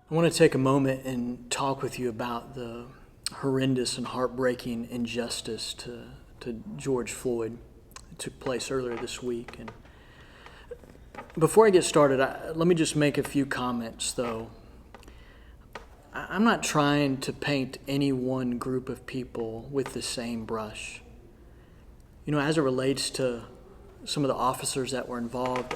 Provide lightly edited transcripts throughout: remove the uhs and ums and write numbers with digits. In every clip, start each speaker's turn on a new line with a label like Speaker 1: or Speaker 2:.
Speaker 1: I want to take a moment and talk with you about the horrendous and heartbreaking injustice to George Floyd that took place earlier this week. And before I get started, let me just make a few comments, though. I'm not trying to paint any one group of people with the same brush. As it relates to some of the officers that were involved,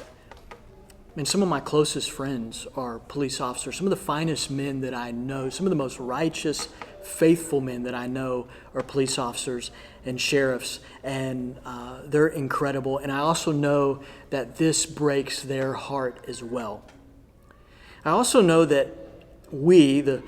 Speaker 1: some of my closest friends are police officers. Some of the finest men that I know, some of the most righteous, faithful men that I know are police officers and sheriffs, and they're incredible. And I also know that this breaks their heart as well. I also know that we, the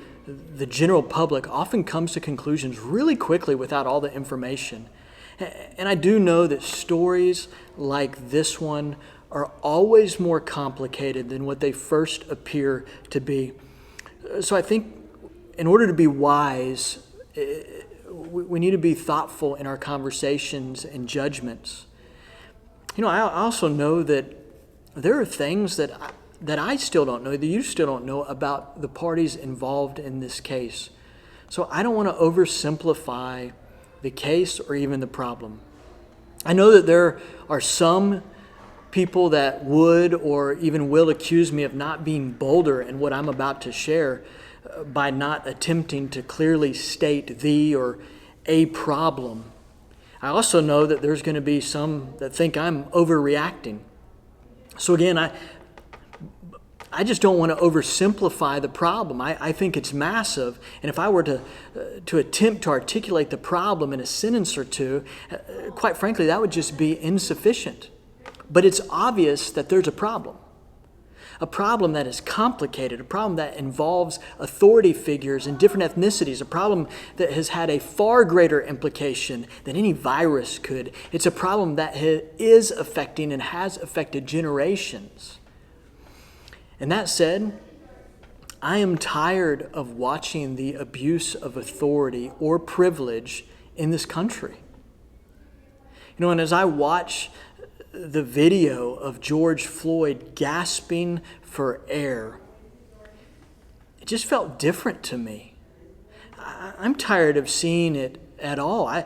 Speaker 1: general public, often comes to conclusions really quickly without all the information. And I do know that stories like this one are always more complicated than what they first appear to be. So I think in order to be wise, we need to be thoughtful in our conversations and judgments. I also know that there are things that I still don't know, that you still don't know about the parties involved in this case. So I don't want to oversimplify the case or even the problem. I know that there are some people that would or even will accuse me of not being bolder in what I'm about to share by not attempting to clearly state the or a problem. I also know that there's going to be some that think I'm overreacting. So again, I just don't want to oversimplify the problem. I think it's massive, and if I were to attempt to articulate the problem in a sentence or two, quite frankly, that would just be insufficient. But it's obvious that there's a problem that is complicated, a problem that involves authority figures and different ethnicities, a problem that has had a far greater implication than any virus could. It's a problem that is affecting and has affected generations. And that said, I am tired of watching the abuse of authority or privilege in this country. And as I watch the video of George Floyd gasping for air, it just felt different to me. I'm tired of seeing it at all. I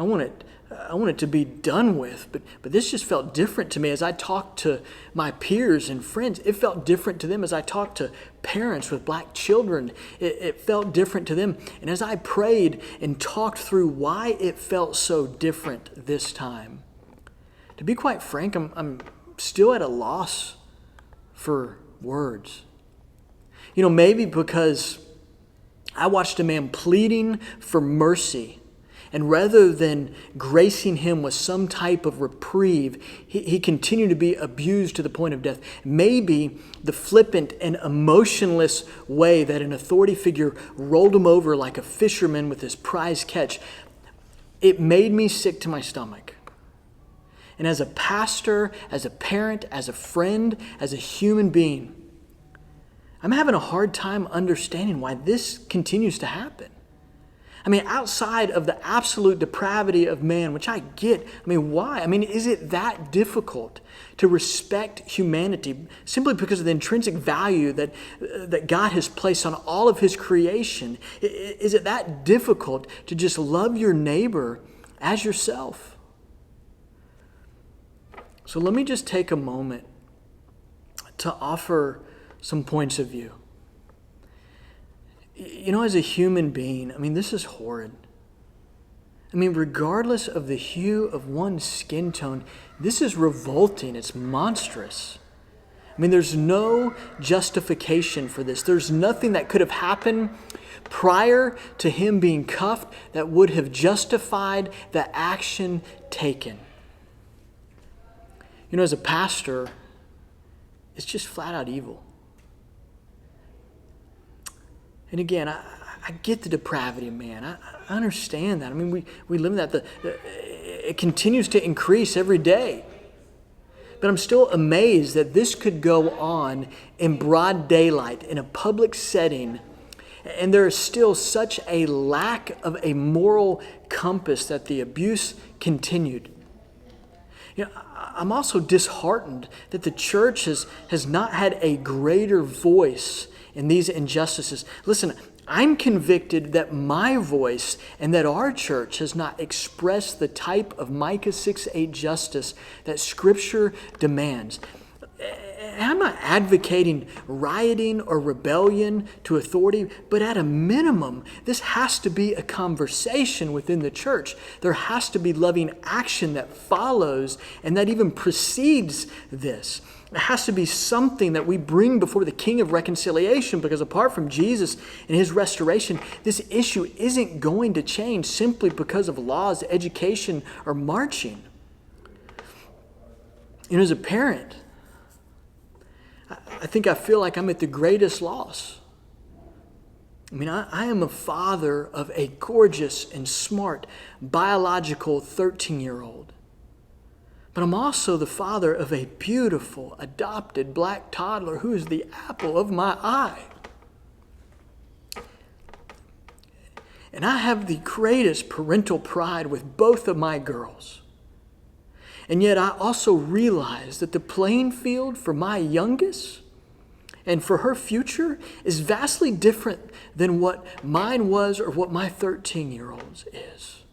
Speaker 1: want it to be done with, but this just felt different to me. As I talked to my peers and friends, it felt different to them. As I talked to parents with black children, it felt different to them. And as I prayed and talked through why it felt so different this time, to be quite frank, I'm still at a loss for words. Maybe because I watched a man pleading for mercy, and rather than gracing him with some type of reprieve, he continued to be abused to the point of death. Maybe the flippant and emotionless way that an authority figure rolled him over like a fisherman with his prize catch, it made me sick to my stomach. And as a pastor, as a parent, as a friend, as a human being, I'm having a hard time understanding why this continues to happen. Outside of the absolute depravity of man, which I get, why? Is it that difficult to respect humanity simply because of the intrinsic value that God has placed on all of His creation? Is it that difficult to just love your neighbor as yourself? So let me just take a moment to offer some points of view. As a human being, this is horrid. Regardless of the hue of one's skin tone, this is revolting. It's monstrous. There's no justification for this. There's nothing that could have happened prior to him being cuffed that would have justified the action taken. As a pastor, it's just flat out evil. And again, I get the depravity of man. I understand that. We live in that. It continues to increase every day. But I'm still amazed that this could go on in broad daylight, in a public setting, and there is still such a lack of a moral compass that the abuse continued. I'm also disheartened that the church has not had a greater voice and these injustices. Listen, I'm convicted that my voice and that our church has not expressed the type of Micah 6:8 justice that Scripture demands. I'm not advocating rioting or rebellion to authority, but at a minimum, this has to be a conversation within the church. There has to be loving action that follows and that even precedes this. It has to be something that we bring before the King of reconciliation, because apart from Jesus and his restoration, this issue isn't going to change simply because of laws, education, or marching. As a parent, I feel like I'm at the greatest loss. I am a father of a gorgeous and smart biological 13-year-old. But I'm also the father of a beautiful adopted black toddler who is the apple of my eye. And I have the greatest parental pride with both of my girls. And yet I also realize that the playing field for my youngest and for her future is vastly different than what mine was or what my 13-year-old's is.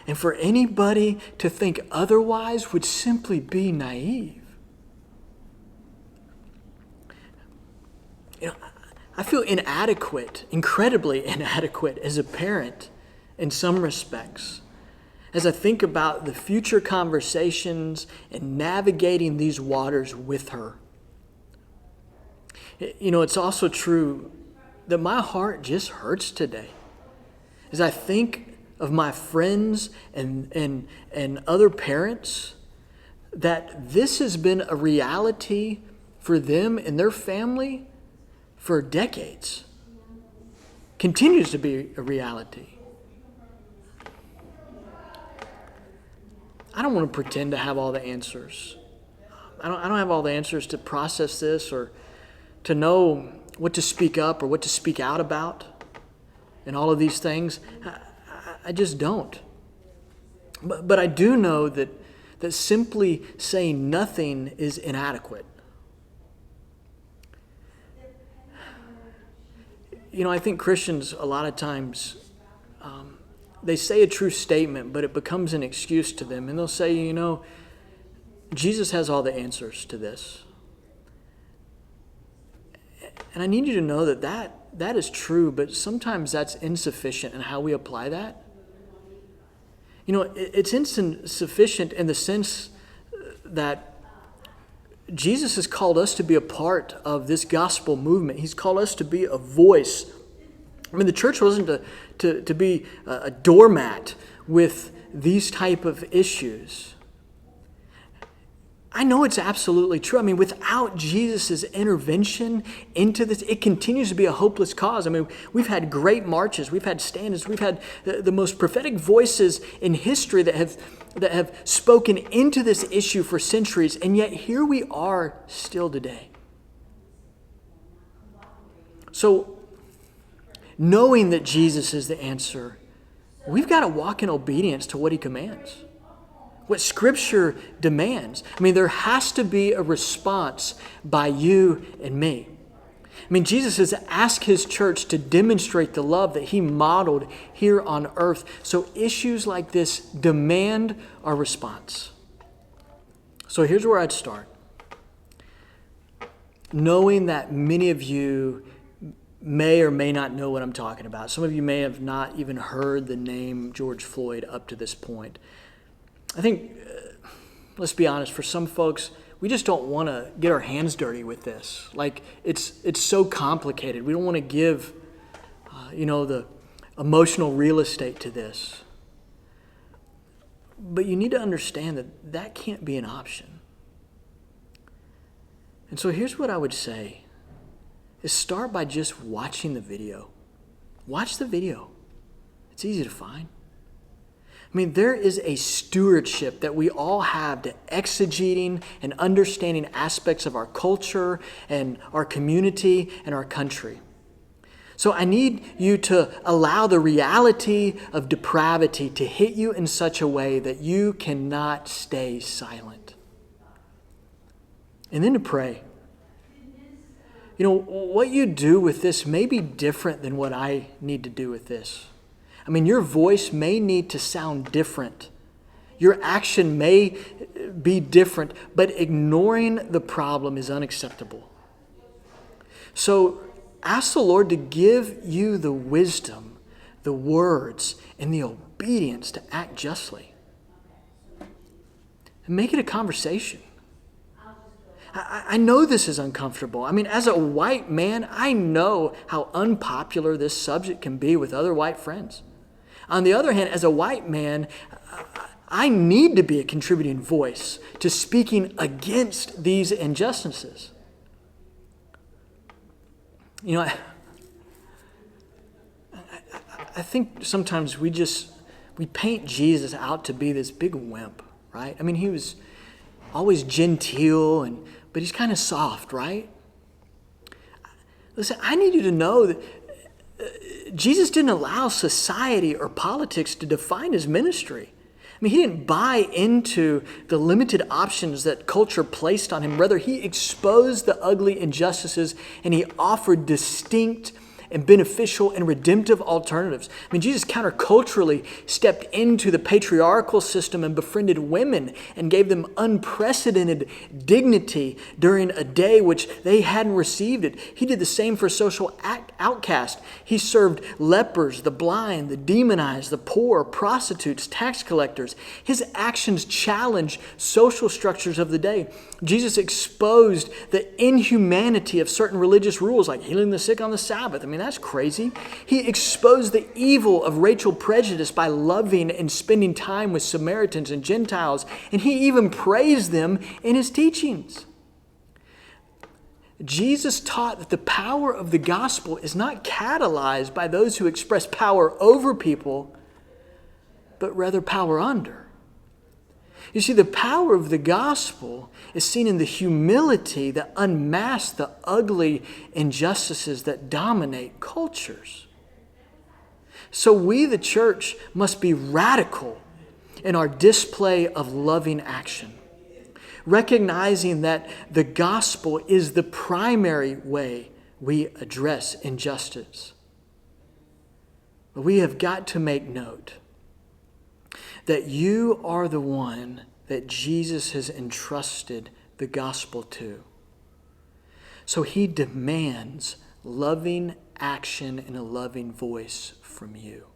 Speaker 1: And for anybody to think otherwise would simply be naive. I feel inadequate, incredibly inadequate as a parent in some respects, as I think about the future conversations and navigating these waters with her. It's also true that my heart just hurts today as I think of my friends and other parents, that this has been a reality for them and their family for decades. Continues to be a reality. I don't want to pretend to have all the answers. I don't have all the answers to process this or to know what to speak up or what to speak out about and all of these things. I just don't. But I do know that simply saying nothing is inadequate. I think Christians a lot of times, they say a true statement, but it becomes an excuse to them. And they'll say, Jesus has all the answers to this. And I need you to know that is true, but sometimes that's insufficient in how we apply that. It's insufficient in the sense that Jesus has called us to be a part of this gospel movement. He's called us to be a voice. The church wasn't to be a doormat with these type of issues. I know it's absolutely true. Without Jesus' intervention into this, it continues to be a hopeless cause. We've had great marches, we've had stand-ins, we've had the most prophetic voices in history that have spoken into this issue for centuries, and yet here we are still today. So, knowing that Jesus is the answer, we've got to walk in obedience to what he commands. What Scripture demands. There has to be a response by you and me. Jesus has asked his church to demonstrate the love that he modeled here on earth. So issues like this demand our response. So here's where I'd start. Knowing that many of you may or may not know what I'm talking about. Some of you may have not even heard the name George Floyd up to this point. I think, let's be honest, for some folks, we just don't want to get our hands dirty with this. It's so complicated. We don't want to give, the emotional real estate to this. But you need to understand that can't be an option. And so here's what I would say, is start by just watching the video. Watch the video. It's easy to find. There is a stewardship that we all have to exegeting and understanding aspects of our culture and our community and our country. So I need you to allow the reality of depravity to hit you in such a way that you cannot stay silent. And then to pray. what you do with this may be different than what I need to do with this. I mean, your voice may need to sound different. Your action may be different, but ignoring the problem is unacceptable. So ask the Lord to give you the wisdom, the words, and the obedience to act justly. And make it a conversation. I know this is uncomfortable. I mean, as a white man, I know how unpopular this subject can be with other white friends. On the other hand, as a white man, I need to be a contributing voice to speaking against these injustices. I think sometimes we paint Jesus out to be this big wimp, right? I mean, he was always genteel, but he's kind of soft, right? Listen, I need you to know that Jesus didn't allow society or politics to define his ministry. I mean, he didn't buy into the limited options that culture placed on him. Rather, he exposed the ugly injustices and he offered distinct and beneficial and redemptive alternatives. I mean, Jesus counterculturally stepped into the patriarchal system and befriended women and gave them unprecedented dignity during a day which they hadn't received it. He did the same for social outcasts. He served lepers, the blind, the demonized, the poor, prostitutes, tax collectors. His actions challenged social structures of the day. Jesus exposed the inhumanity of certain religious rules like healing the sick on the Sabbath. I mean, that's crazy. He exposed the evil of racial prejudice by loving and spending time with Samaritans and Gentiles, and he even praised them in his teachings. Jesus taught that the power of the gospel is not catalyzed by those who express power over people, but rather power under. You see, the power of the gospel is seen in the humility that unmasks the ugly injustices that dominate cultures. So we, the church, must be radical in our display of loving action, recognizing that the gospel is the primary way we address injustice. But we have got to make note that you are the one that Jesus has entrusted the gospel to. So he demands loving action and a loving voice from you.